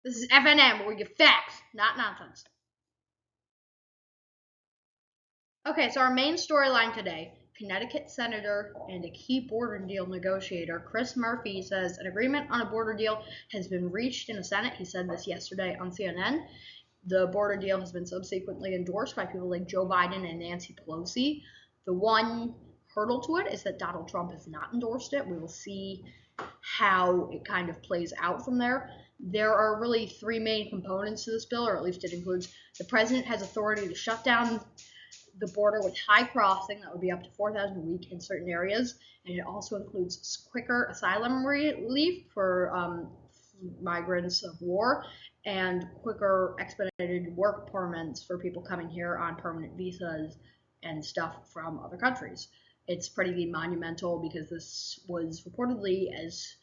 This is FNN, where we give facts, not nonsense. Okay, so our main storyline today, Connecticut Senator and a key border deal negotiator, Chris Murphy, says an agreement on a border deal has been reached in the Senate. He said this yesterday on CNN. The border deal has been subsequently endorsed by people like Joe Biden and Nancy Pelosi. The one hurdle to it is that Donald Trump has not endorsed it. We will see how it kind of plays out from there. There are really three main components to this bill, or at least it includes the president has authority to shut down the border with high crossing, that would be up to 4,000 a week in certain areas, and it also includes quicker asylum relief for migrants of war and quicker expedited work permits for people coming here on permanent visas and stuff from other countries. It's pretty monumental because this was reportedly, as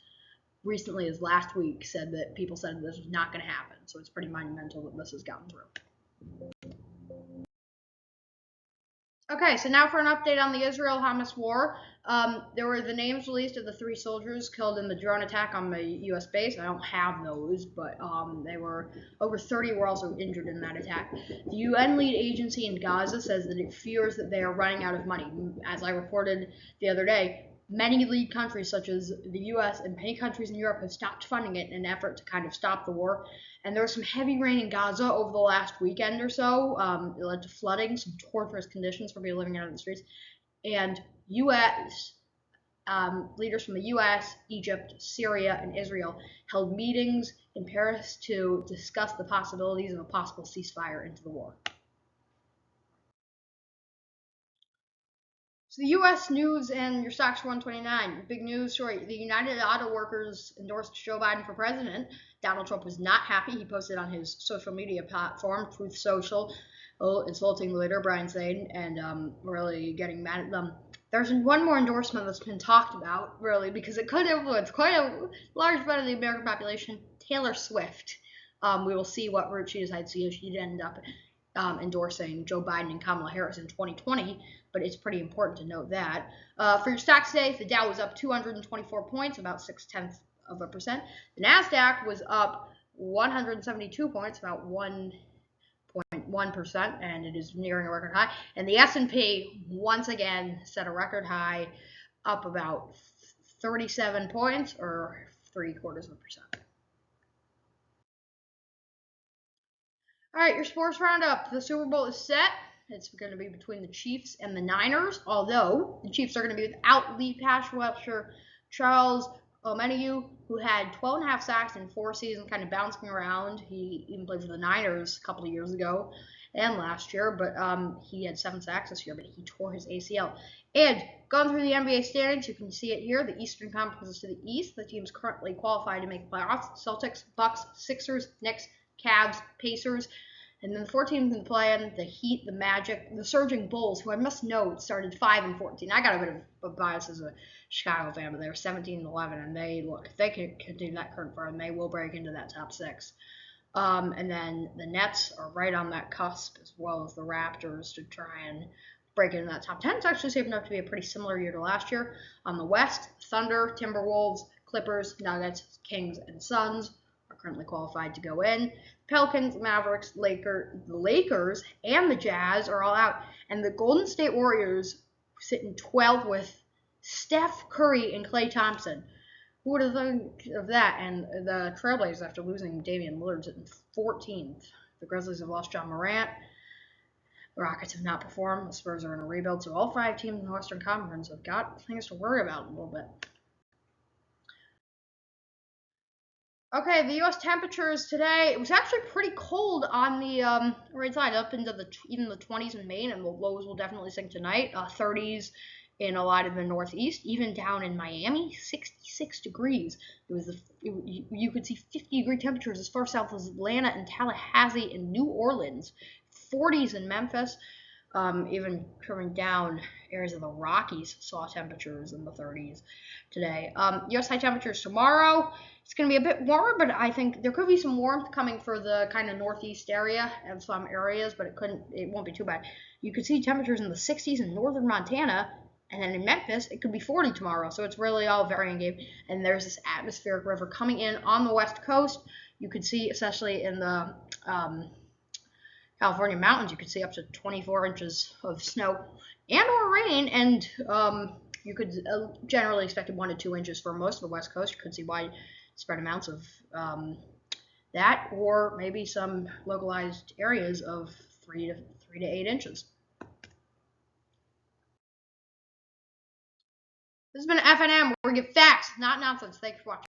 recently as last week, said that people said this was not going to happen. So it's pretty monumental that this has gotten through. Okay, so now for an update on the Israel-Hamas war. There were the names released of the 3 soldiers killed in the drone attack on the U.S. base. I don't have those, but they were over 30 were also injured in that attack. The UN lead agency in Gaza says that it fears that they are running out of money. As I reported the other day, many lead countries such as the U.S. and many countries in Europe have stopped funding it in an effort to kind of stop the war. And there was some heavy rain in Gaza over the last weekend or so. It led to flooding, some torturous conditions for people living out in the streets. And U.S. Leaders from the U.S., Egypt, Syria, and Israel held meetings in Paris to discuss the possibilities of a possible ceasefire into the war. So the U.S. news and your stocks for 129. Big news story. The United Auto Workers endorsed Joe Biden for president. Donald Trump was not happy. He posted on his social media platform, Truth Social, insulting the leader, Brian Zane, and really getting mad at them. There's one more endorsement that's been talked about, really, because it could influence quite a large part of the American population, Taylor Swift. We will see what route she decides to use. She'd end up endorsing Joe Biden and Kamala Harris in 2020, but it's pretty important to note that. For your stocks today, the Dow was up 224 points, about 0.6%. The NASDAQ was up 172 points, about 1.1%, and it is nearing a record high. And the S&P once again set a record high, up about 37 points, or 0.75%. All right, your sports roundup. The Super Bowl is set. It's going to be between the Chiefs and the Niners, although the Chiefs are going to be without lead pass rusher Charles Omenihu, who had 12.5 sacks in 4 seasons, kind of bouncing around. He even played for the Niners a couple of years ago and last year, but he had 7 sacks this year, but he tore his ACL. And going through the NBA standings, you can see it here. The Eastern Conference is to the east. The teams currently qualified to make playoffs: Celtics, Bucks, Sixers, Knicks, Cavs, Pacers. And then the 4 teams in the play-in, the Heat, the Magic, the Surging Bulls, who I must note started 5-14. I got a bit of a bias as a Chicago fan, but they were 17-11, and they can continue that current form, and they will break into that top 6. And then the Nets are right on that cusp, as well as the Raptors, to try and break into that top 10. It's actually shaping up to be a pretty similar year to last year. On the West, Thunder, Timberwolves, Clippers, Nuggets, Kings, and Suns are currently qualified to go in. Pelicans, Mavericks, the Lakers, and the Jazz are all out. And the Golden State Warriors sit in 12th with Steph Curry and Klay Thompson. Who would have thought of that? And the Trailblazers, after losing Damian Lillard, sit in 14th. The Grizzlies have lost John Morant. The Rockets have not performed. The Spurs are in a rebuild. So all 5 teams in the Western Conference have got things to worry about a little bit. Okay, the U.S. temperatures today, it was actually pretty cold on the right side, up into even the 20s in Maine, and the lows will definitely sink tonight. 30s in a lot of the Northeast, even down in Miami, 66 degrees. You could see 50-degree temperatures as far south as Atlanta and Tallahassee and New Orleans. 40s in Memphis. Even coming down, areas of the Rockies saw temperatures in the 30s today. U.S. high temperatures tomorrow. It's going to be a bit warmer, but I think there could be some warmth coming for the kind of northeast area and some areas, but it won't be too bad. You could see temperatures in the 60s in northern Montana And then in Memphis, it could be 40 tomorrow. So it's really all varying game. And there's this atmospheric river coming in on the west coast. You could see, especially in the California mountains, you could see up to 24 inches of snow and or rain. And you could generally expect 1 to 2 inches for most of the west coast. You could see widespread amounts of that, or maybe some localized areas of 3 to 8 inches. This has been FNN, where we get facts, not nonsense. Thanks for watching.